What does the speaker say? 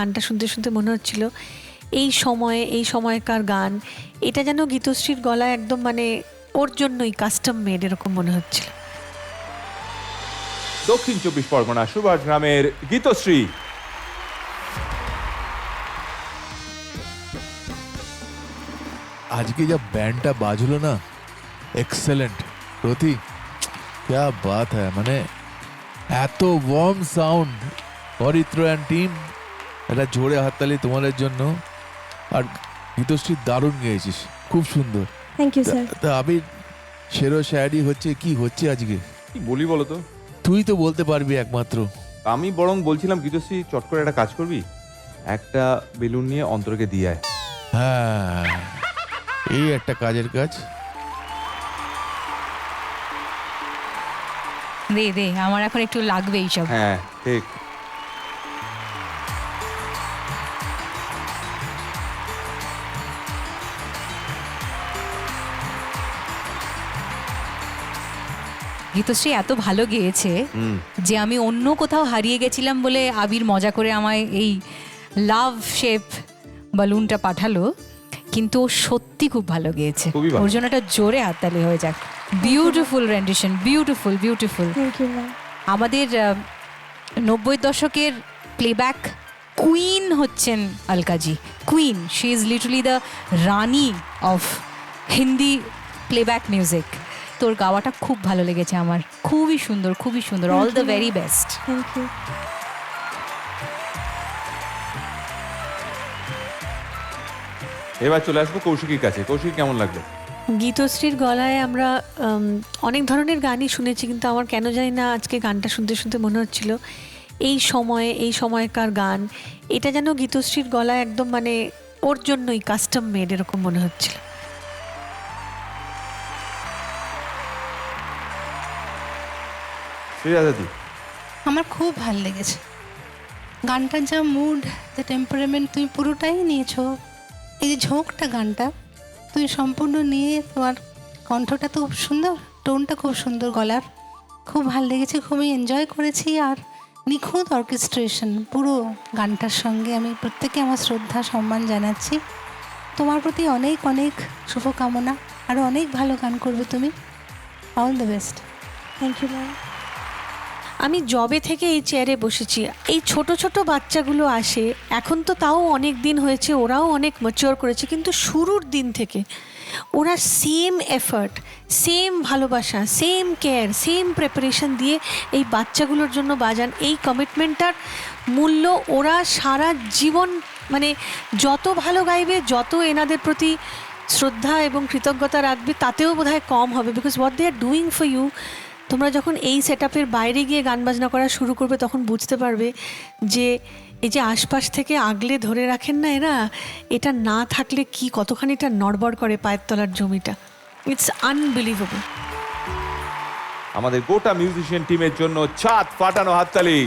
গানটা শুনতে শুনতে মনে হচ্ছিল এই সময়কার গান, এটা যেন গীতশ্রীর গলায় একদম মানে ওর জন্যই কাস্টম মেড এরকম মনে হচ্ছিল। দক্ষিণ 24 পরগনা সুভাষ গ্রামের গীতশ্রী। আজকে যা ব্যান্ডটা বাজলো না, এক্সেলেন্ট। প্রতি क्या बात है, মানে এত warm sound. Aritra and team, একটা জোরে হাততালি তোমাদের জন্য। আর গীতশ্রী দারুণ গেয়েছিস, খুব সুন্দর। Thank you sir. তা আবির, শেরো শায়রি হচ্ছে কি হচ্ছে আজকে? কি বলি বলো তো? তুই তো বলতে পারবি একমাত্র। আমি বরং বলছিলাম গীতশ্রী, চট করে একটা কাজ করবি, একটা বেলুন নিয়ে অন্তরকে দিয়ে আয়। হ্যাঁ, এই একটা কাজের কাজ। দে দে, আমার এখন একটু লাগবে এইসব। হ্যাঁ ঠিক। গীতশ্রী এত ভালো গেয়েছে হুম। যে আমি অন্য কোথাও হারিয়ে গেছিলাম বলে আবির মজা করে আমায় এই লাভ শেপ বালুনটা পাঠালো, কিন্তু ও সত্যি খুব ভালো গেয়েছে। খুবই ভালো। ওর জন্য একটা জোরে হাততালি হয়ে যাক। Beautiful rendition, beautiful beautiful. Thank you ma'am. আমাদের 90 দশকের প্লেব্যাক কুইন হচ্ছেন Alka ji. Queen, she is literally the rani of Hindi playback music. তোর গাওয়াটা খুব ভালো লেগেছে আমার, খুবই সুন্দর, খুবই সুন্দর। All the very best. Thank you. এবার চলে আসবো কৌশিকীর কাছে। কৌশিক, কেমন লাগলো? গীতশ্রীর গলায় আমরা অনেক ধরনের গানই শুনেছি, কিন্তু আমার কেন জানি না আজকে গানটা শুনতে শুনতে মনে হচ্ছিল এই সময়কার গান, এটা যেন গীতশ্রীর গলায় একদম মানে ওর জন্যই কাস্টম মেড এরকম মনে হচ্ছিল। শ্রীরাধাদি, আমার খুব ভালো লেগেছে গানটার যা মুড, যা টেম্পারামেন্ট তুমি পুরোটাই নিয়েছো। এই যে ঝোঁকটা গানটা তুমি সম্পূর্ণ নিয়ে, তোমার কণ্ঠটা তো খুব সুন্দর, টোনটা খুব সুন্দর গলার, খুব ভালো লেগেছে, খুবই এনজয় করেছি। আর নিখুঁত অর্কেস্ট্রেশন পুরো গানটার সঙ্গে। আমি প্রত্যেকে আমার শ্রদ্ধা সম্মান জানাচ্ছি। তোমার প্রতি অনেক অনেক শুভকামনা, আরও অনেক ভালো গান করবে তুমি। All the best. Thank you ma'am. আমি জবে থেকে এই চেয়ারে বসেছি, এই ছোট ছোট বাচ্চাগুলো আসে, এখন তো তাও অনেক দিন হয়েছে, ওরাও অনেক ম্যাচিওর করেছে, কিন্তু শুরুর দিন থেকে ওরা সেম এফর্ট, সেম ভালোবাসা, সেম কেয়ার, সেম প্রিপারেশন দিয়ে এই বাচ্চাগুলোর জন্য বাজান। এই কমিটমেন্টটার মূল্য ওরা সারা জীবন মানে যত ভালো গাইবে, যত এনাদের প্রতি শ্রদ্ধা এবং কৃতজ্ঞতা রাখবে, তাতেও বোধহয় কম হবে। Because what they are doing for you, তোমরা যখন এই সেটআপের বাইরে গিয়ে গান বাজনা করা শুরু করবে তখন বুঝতে পারবে যে এই যে আশপাশ থেকে আগলে ধরে রাখেন না এরা, এটা না থাকলে কি কতখানিটা নড়বড় করে পায়ের তলার জমিটা। It's unbelievable. আমাদের গোটা মিউজিশিয়ান টিমের জন্য ছাদ ফাটানো হাততালি।